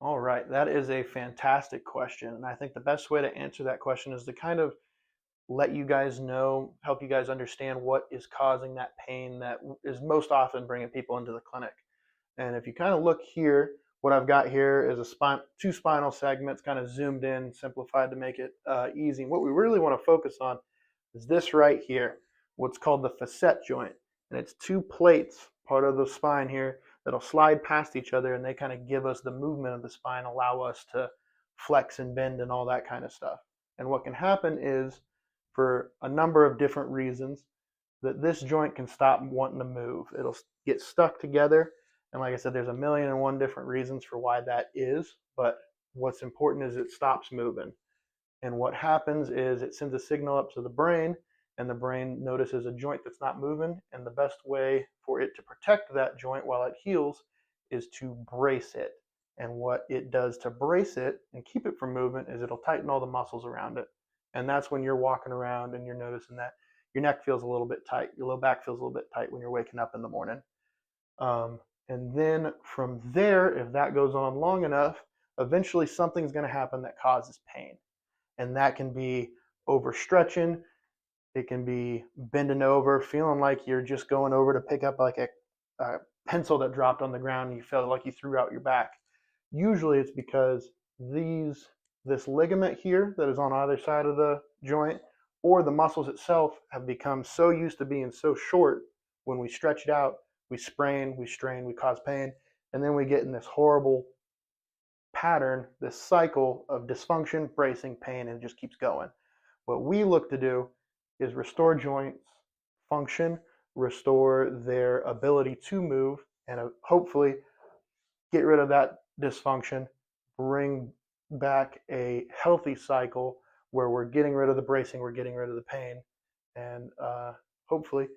All right, that is a fantastic question. And I think the best way to answer that question is to kind of let you guys know, help you guys understand what is causing that pain that is most often bringing people into the clinic. And if you kind of look here, what I've got here is two spinal segments, kind of zoomed in, simplified to make it easy. What we really want to focus on is this right here, what's called the facet joint. And it's two plates, part of the spine here, that'll slide past each other, and they kind of give us the movement of the spine, allow us to flex and bend and all that kind of stuff. And what can happen is, for a number of different reasons, that this joint can stop wanting to move. It'll get stuck together. And like I said, there's a million and one different reasons for why that is. But what's important is it stops moving. And what happens is it sends a signal up to the brain, and the brain notices a joint that's not moving. And the best way for it to protect that joint while it heals is to brace it. And what it does to brace it and keep it from moving is it'll tighten all the muscles around it. And that's when you're walking around and you're noticing that your neck feels a little bit tight, your low back feels a little bit tight when you're waking up in the morning. Um, and then from there, if that goes on long enough, eventually something's going to happen that causes pain. And that can be overstretching. It can be bending over, feeling like you're just going over to pick up like a pencil that dropped on the ground and you felt like you threw out your back. Usually it's because this ligament here that is on either side of the joint or the muscles itself have become so used to being so short, when we stretch it out, we sprain, we strain, we cause pain, and then we get in this horrible pattern, this cycle of dysfunction, bracing, pain, and it just keeps going. What we look to do is restore joints function, restore their ability to move, and hopefully get rid of that dysfunction, bring back a healthy cycle where we're getting rid of the bracing, we're getting rid of the pain, and hopefully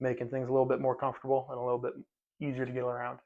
making things a little bit more comfortable and a little bit easier to get around.